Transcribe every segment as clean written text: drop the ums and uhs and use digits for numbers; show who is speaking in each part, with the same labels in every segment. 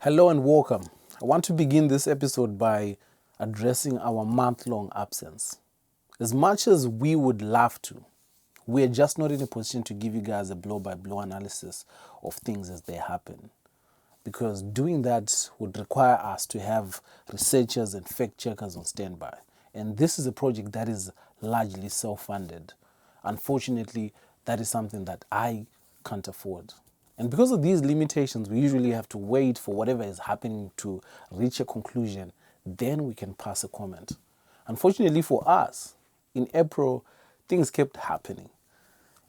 Speaker 1: Hello and welcome. I want to begin this episode by addressing our month-long absence. As much as we would love to, we are just not in a position to give you guys a blow-by-blow analysis of things as they happen. Because doing that would require us to have researchers and fact-checkers on standby. And this is a project that is largely self-funded. Unfortunately, that is something that I can't afford. And because of these limitations, we usually have to wait for whatever is happening to reach a conclusion. Then we can pass a comment. Unfortunately for us, in April, things kept happening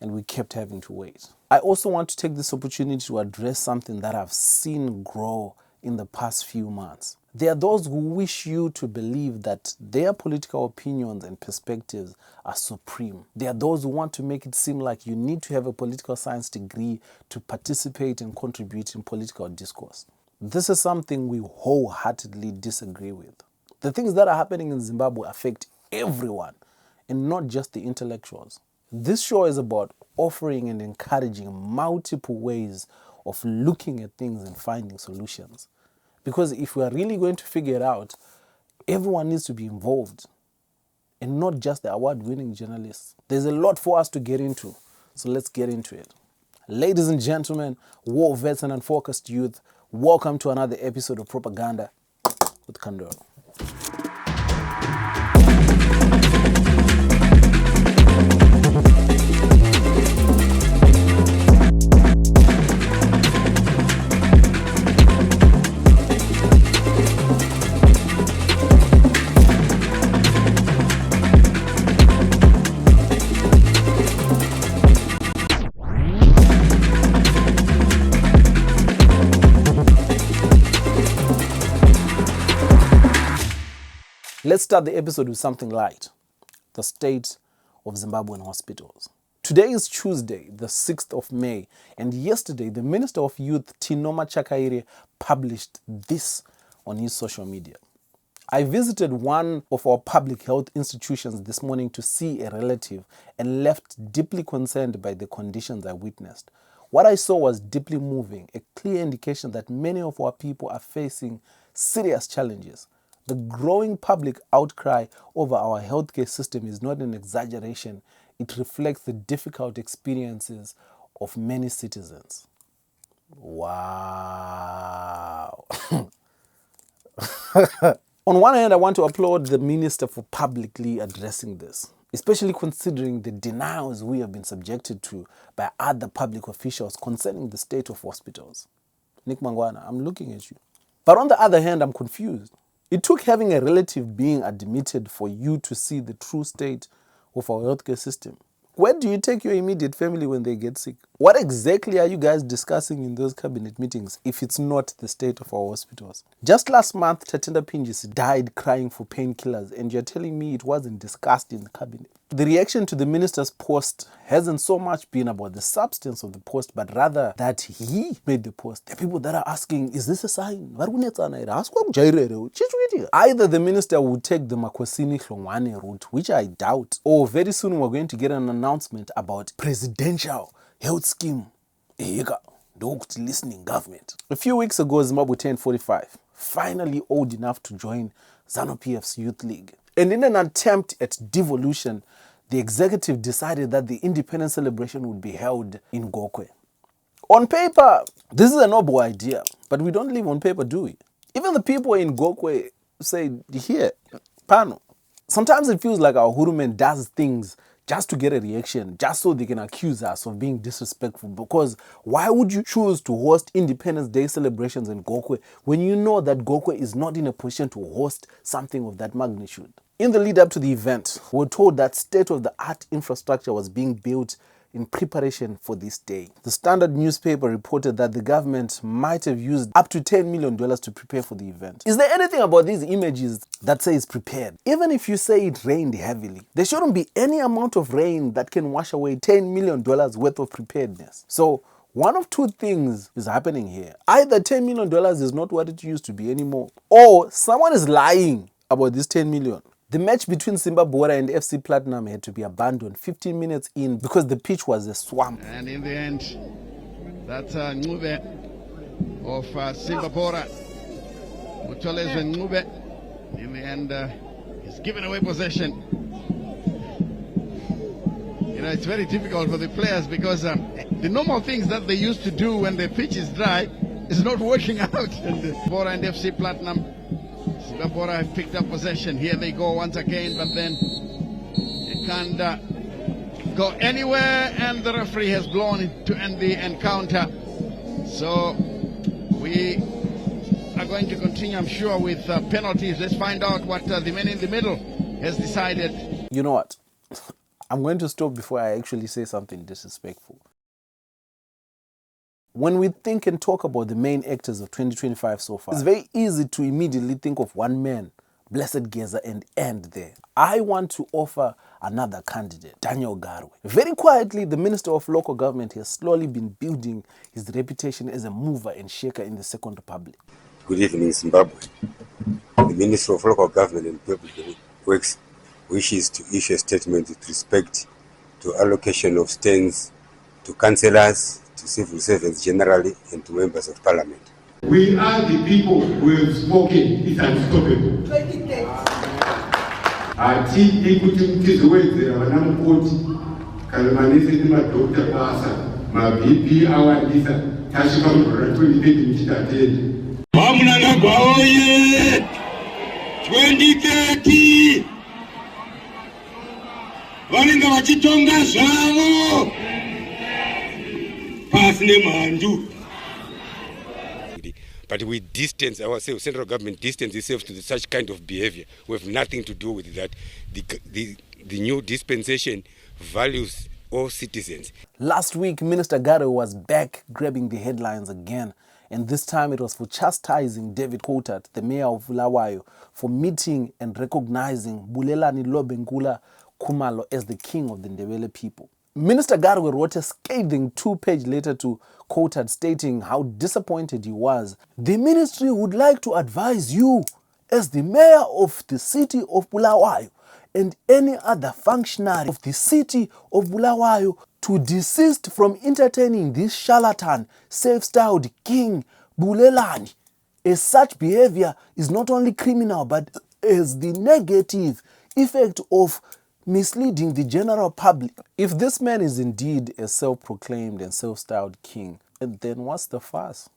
Speaker 1: and we kept having to wait. I also want to take this opportunity to address something that I've seen grow in the past few months. There are those who wish you to believe that their political opinions and perspectives are supreme. There are those who want to make it seem like you need to have a political science degree to participate and contribute in political discourse. This is something we wholeheartedly disagree with. The things that are happening in Zimbabwe affect everyone and not just the intellectuals. This show is about offering and encouraging multiple ways of looking at things and finding solutions. Because if we are really going to figure it out, everyone needs to be involved and not just the award-winning journalists. There's a lot for us to get into, so let's get into it. Ladies and gentlemen, war vets and unfocused youth, welcome to another episode of Propaganda with Kandoro. Let's start the episode with something light, the state of Zimbabwean hospitals. Today is Tuesday, the 6th of May, and yesterday the Minister of Youth, Tinoma Chakaire, published this on his social media. I visited one of our public health institutions this morning to see a relative and left deeply concerned by the conditions I witnessed. What I saw was deeply moving, a clear indication that many of our people are facing serious challenges. The growing public outcry over our healthcare system is not an exaggeration. It reflects the difficult experiences of many citizens. Wow. On one hand, I want to applaud the minister for publicly addressing this, especially considering the denials we have been subjected to by other public officials concerning the state of hospitals. Nick Mangwana, I'm looking at you. But on the other hand, I'm confused. It took having a relative being admitted for you to see the true state of our healthcare system. Where do you take your immediate family when they get sick? What exactly are you guys discussing in those cabinet meetings if it's not the state of our hospitals? Just last month, Tatenda Pinjisi died crying for painkillers, and you're telling me it wasn't discussed in the cabinet. The reaction to the minister's post hasn't so much been about the substance of the post, but rather that he made the post. There are people that are asking, is this a sign? Either the minister will take the Makwesini Hlongwane route, which I doubt, or very soon we're going to get an announcement about presidential health scheme. Listening government. A few weeks ago, Zimbabwe turned 45, finally old enough to join ZANU PF's youth league. And in an attempt at devolution, the executive decided that the independence celebration would be held in Gokwe. On paper, this is a noble idea, but we don't live on paper, do we? Even the people in Gokwe say, here, Pano. Sometimes it feels like our Hurumen does things just to get a reaction, just so they can accuse us of being disrespectful. Because why would you choose to host Independence Day celebrations in Gokwe when you know that Gokwe is not in a position to host something of that magnitude? In the lead up to the event, we were told that state-of-the-art infrastructure was being built in preparation for this day. The Standard newspaper reported that the government might have used up to $10 million to prepare for the event. Is there anything about these images that says prepared? Even if you say it rained heavily, there shouldn't be any amount of rain that can wash away $10 million worth of preparedness. So one of two things is happening here. Either $10 million is not what it used to be anymore, or someone is lying about this $10 million. The match between Zimbabwe and FC Platinum had to be abandoned 15 minutes in because the pitch was a swamp.
Speaker 2: And in the end, that's Ncube of Zimbabwe. Mutolezwe Ngube in the end he's given away possession. You know, it's very difficult for the players because the normal things that they used to do when the pitch is dry is not working out. And Bora and FC Platinum, Zimbabwe have picked up possession. Here they go once again, but then they can't go anywhere, and the referee has blown it to end the encounter. So we are going to continue, I'm sure, with penalties. Let's find out what the man in the middle has decided.
Speaker 1: You know what? I'm going to stop before I actually say something disrespectful. When we think and talk about the main actors of 2025 so far, it's very easy to immediately think of one man, Blessed Geza, and end there. I want to offer another candidate, Daniel Garwe. Very quietly, the Minister of Local Government has slowly been building his reputation as a mover and shaker in the Second Republic.
Speaker 3: Good evening, Zimbabwe. The Minister of Local Government and Public Works wishes to issue a statement with respect to allocation of stands to councillors, to civil servants generally, and to members of parliament.
Speaker 4: We are the people who have spoken. It's unstoppable. Ati ikuti mtizowedzera vana mukoti kana manese nemadhokta basa maBP awandisa tasvika mugore 2030 muchitatenda vamunangagwa oye 2030 vanenge vachitonga zvavo pasi nemhandu.
Speaker 3: But we distance ourselves, central government distance itself to such kind of behavior. We have nothing to do with that. The new dispensation values all citizens.
Speaker 1: Last week, Minister Garwe was back grabbing the headlines again. And this time it was for chastising David Coulthard, the mayor of Bulawayo, for meeting and recognizing Bulelani Lobengula Khumalo as the king of the Ndebele people. Minister Garwe wrote a scathing 2-page letter to Coulthard stating how disappointed he was. The ministry would like to advise you as the mayor of the city of Bulawayo and any other functionary of the city of Bulawayo to desist from entertaining this charlatan, self-styled king Bulelani, as such behavior is not only criminal but has the negative effect of misleading the general public. If this man is indeed a self-proclaimed and self-styled king, then what's the fuss?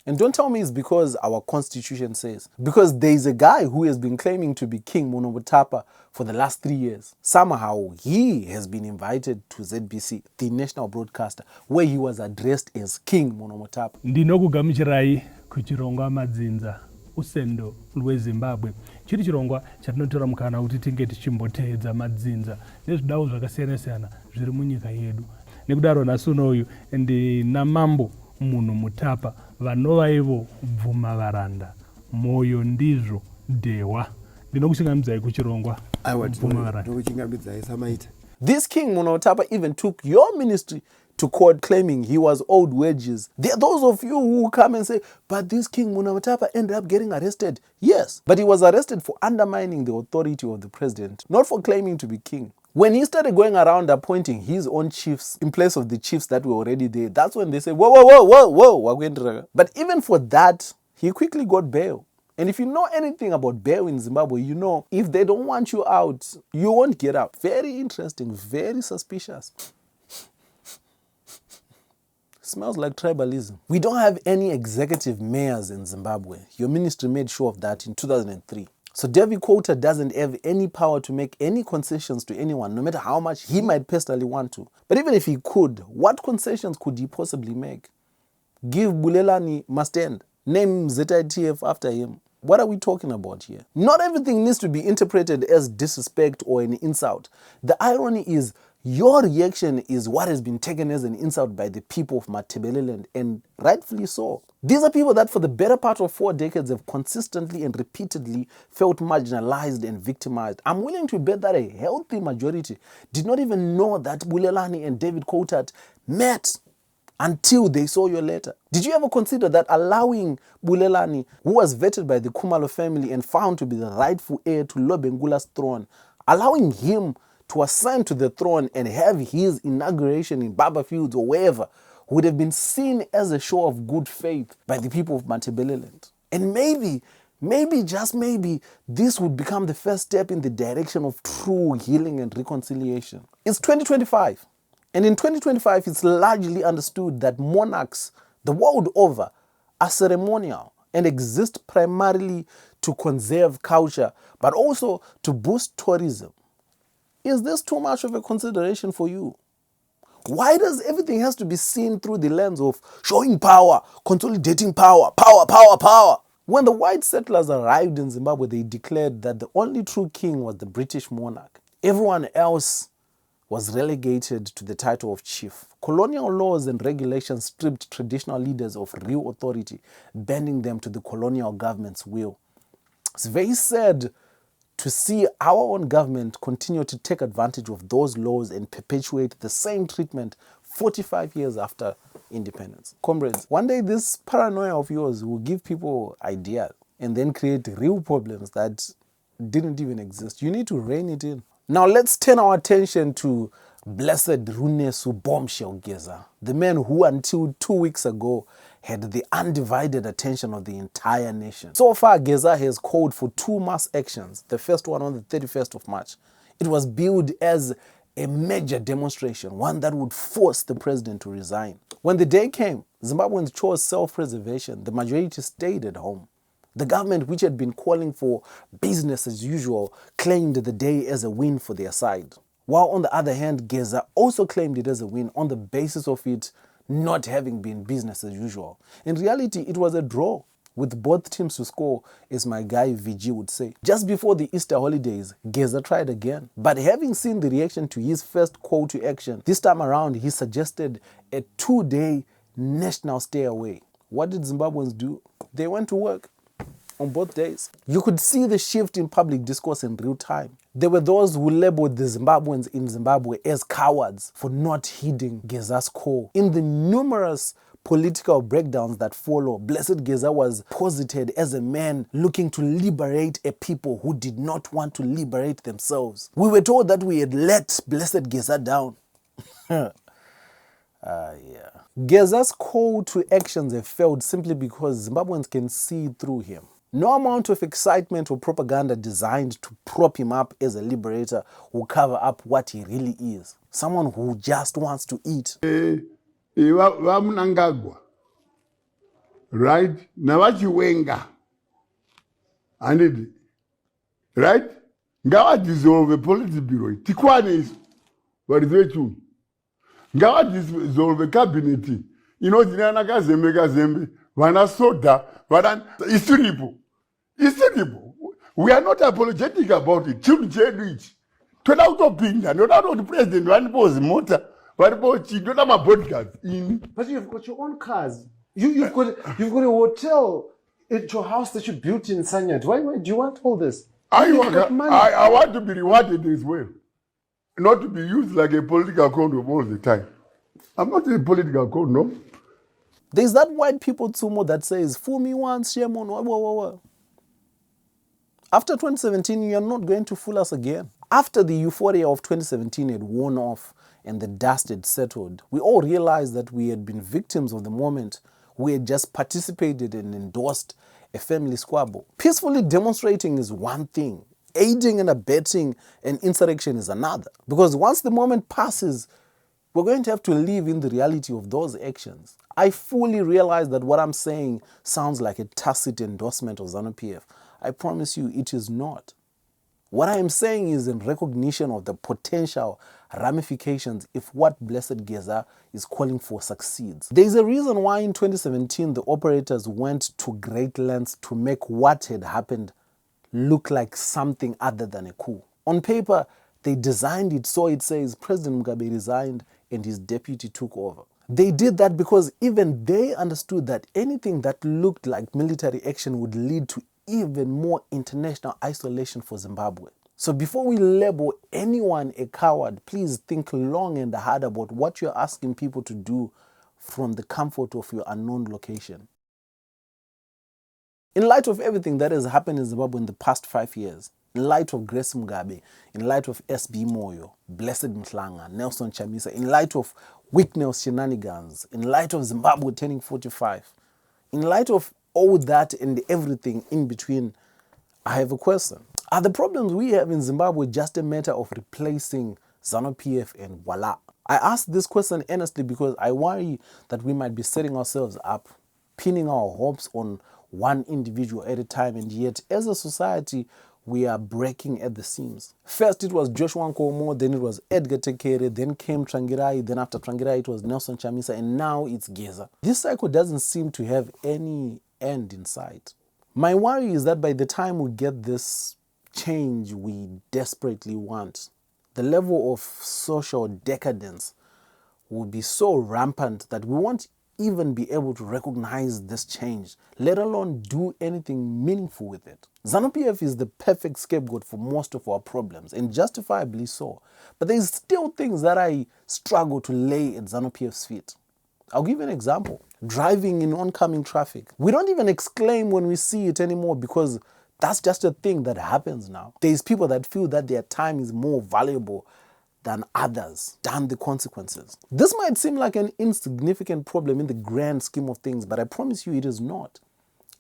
Speaker 1: And don't tell me it's because our constitution says. Because there is a guy who has been claiming to be King Monobutapa for the last 3 years. Somehow he has been invited to ZBC, the national broadcaster, where he was addressed as King Monobutapa.
Speaker 5: Ndinokugamuchirai kuchirongwa madzinza usendo rweZimbabwe chiri chirongwa chatinotora mukana kuti tinge tichimboteedza madzinza nezvidau zvakasiyana-siyana zviri munyika yedu. Nekudaro nhasi unoyu ndinamambo munhu Mutapa vanova ivo bvuma varanda moyo ndizvo dewa. Ndinokuchingamidzai kuchirongwa bvuma varanda.
Speaker 1: This King Monotapa even took your ministry to court claiming he was owed wages. There are those of you who come and say, but this King Monotapa ended up getting arrested. Yes, but he was arrested for undermining the authority of the president, not for claiming to be king. When he started going around appointing his own chiefs in place of the chiefs that were already there, that's when they said, whoa. But even for that, he quickly got bail. And if you know anything about bail in Zimbabwe, you know if they don't want you out, you won't get out. Very interesting, very suspicious. Smells like tribalism. We don't have any executive mayors in Zimbabwe. Your ministry made sure of that in 2003. So David Coulthard doesn't have any power to make any concessions to anyone, no matter how much he might personally want to. But even if he could, what concessions could he possibly make? Give Bulelani Mustend, name ZITF after him. What are we talking about here? Not everything needs to be interpreted as disrespect or an insult. The irony is your reaction is what has been taken as an insult by the people of Matabeleland, and rightfully so. These are people that for the better part of 4 decades have consistently and repeatedly felt marginalized and victimized. I'm willing to bet that a healthy majority did not even know that Bulelani and David Coulthard met until they saw your letter. Did you ever consider that allowing Bulelani, who was vetted by the Khumalo family and found to be the rightful heir to Lobengula's throne, allowing him to ascend to the throne and have his inauguration in Baba Fields or wherever would have been seen as a show of good faith by the people of Matabeleland. And maybe, just maybe, this would become the first step in the direction of true healing and reconciliation. It's 2025. And in 2025, it's largely understood that monarchs the world over are ceremonial and exist primarily to conserve culture, but also to boost tourism. Is this too much of a consideration for you? Why does everything has to be seen through the lens of showing power, consolidating power, power? When the white settlers arrived in Zimbabwe, they declared that the only true king was the British monarch. Everyone else was relegated to the title of chief. Colonial laws and regulations stripped traditional leaders of real authority, bending them to the colonial government's will. It's very sad to see our own government continue to take advantage of those laws and perpetuate the same treatment 45 years after independence. Comrades, one day this paranoia of yours will give people ideas and then create real problems that didn't even exist. You need to rein it in. Now let's turn our attention to Blessed Runesu Bombshell Geza, the man who until 2 weeks ago had the undivided attention of the entire nation. So far, Geza has called for 2 mass actions, the first one on the 31st of March. It was billed as a major demonstration, one that would force the president to resign. When the day came, Zimbabweans chose self-preservation. The majority stayed at home. The government, which had been calling for business as usual, claimed the day as a win for their side. While on the other hand, Geza also claimed it as a win on the basis of it not having been business as usual. In reality, it was a draw, with both teams to score, as my guy VG would say. Just before the Easter holidays, Geza tried again. But having seen the reaction to his first call to action, this time around he suggested a 2-day national stay away. What did Zimbabweans do? They went to work on both days. You could see the shift in public discourse in real time. There were those who labeled the Zimbabweans in Zimbabwe as cowards for not heeding Geza's call. In the numerous political breakdowns that follow, Blessed Geza was posited as a man looking to liberate a people who did not want to liberate themselves. We were told that we had let Blessed Geza down. Geza's call to actions have failed simply because Zimbabweans can see through him. No amount of excitement or propaganda designed to prop him up as a liberator will cover up what he really is. Someone who just wants to eat.
Speaker 4: Vamunangagwa, right? Navachiwenga, and right? Ngawa dissolve political bureau. Tikwane is what is it? Ngawa dissolve cabinet. You know, Zinanaka Zembe, Vana Soda, Vadan Isuripo. We are not apologetic about it. Children change. Turn out of opinion. Not out of the president. One was motor. What about you? Don't have a bodyguard.
Speaker 6: But you've got your own cars. You've got a hotel at your house that you built in Sanyat. Why do you want all this?
Speaker 4: I want to be rewarded as well. Not to be used like a political condom all the time. I'm not a political condom.
Speaker 1: There's that white people sumo that says, fool me once, shame on what. After 2017, you are not going to fool us again. After the euphoria of 2017 had worn off and the dust had settled, we all realized that we had been victims of the moment. We had just participated and endorsed a family squabble. Peacefully demonstrating is one thing. Aiding and abetting an insurrection is another. Because once the moment passes, we're going to have to live in the reality of those actions. I fully realize that what I'm saying sounds like a tacit endorsement of ZANU-PF. I promise you it is not. What I am saying is in recognition of the potential ramifications if what Blessed Geza is calling for succeeds. There is a reason why in 2017 the operators went to great lengths to make what had happened look like something other than a coup. On paper, they designed it so it says President Mugabe resigned and his deputy took over. They did that because even they understood that anything that looked like military action would lead to even more international isolation for Zimbabwe. So before we label anyone a coward, please think long and hard about what you're asking people to do from the comfort of your unknown location. In light of everything that has happened in Zimbabwe in the past 5 years, in light of Grace Mugabe, in light of SB Moyo, Blessed Mhlanga, Nelson Chamisa, in light of Wicknell shenanigans, in light of Zimbabwe turning 45, in light of all that and everything in between, I have a question. Are the problems we have in Zimbabwe just a matter of replacing ZANU-PF and voila? I ask this question earnestly because I worry that we might be setting ourselves up, pinning our hopes on one individual at a time, and yet as a society, we are breaking at the seams. First it was Joshua Nkomo, then it was Edgar Tekere, then came Trangirai, then after Trangirai it was Nelson Chamisa, and now it's Geza. This cycle doesn't seem to have any end in sight. My worry is that by the time we get this change we desperately want, the level of social decadence will be so rampant that we won't even be able to recognize this change, let alone do anything meaningful with it. ZANU-PF is the perfect scapegoat for most of our problems, and justifiably so. But there's still things that I struggle to lay at ZANU-PF's feet. I'll give you an example. Driving in oncoming traffic. We don't even exclaim when we see it anymore because that's just a thing that happens now. There's people that feel that their time is more valuable than others. Damn the consequences. This might seem like an insignificant problem in the grand scheme of things, but I promise you it is not.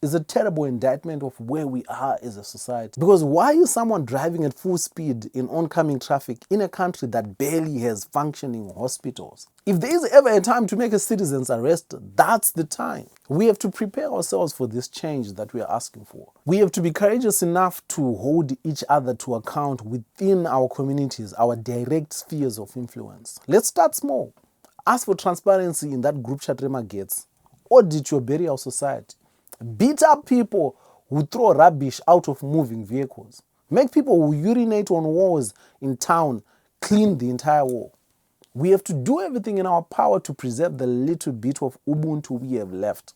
Speaker 1: It's a terrible indictment of where we are as a society. Because why is someone driving at full speed in oncoming traffic in a country that barely has functioning hospitals? If there is ever a time to make a citizen's arrest, that's the time. We have to prepare ourselves for this change that we are asking for. We have to be courageous enough to hold each other to account within our communities, our direct spheres of influence. Let's start small. Ask for transparency in that group chat Rema gets. Audit your burial society. Beat up people who throw rubbish out of moving vehicles. Make people who urinate on walls in town clean the entire wall. We have to do everything in our power to preserve the little bit of Ubuntu we have left.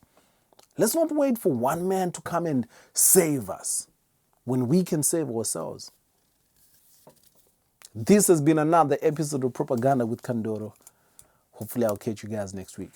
Speaker 1: Let's not wait for one man to come and save us when we can save ourselves. This has been another episode of Propaganda with Kandoro. Hopefully I'll catch you guys next week.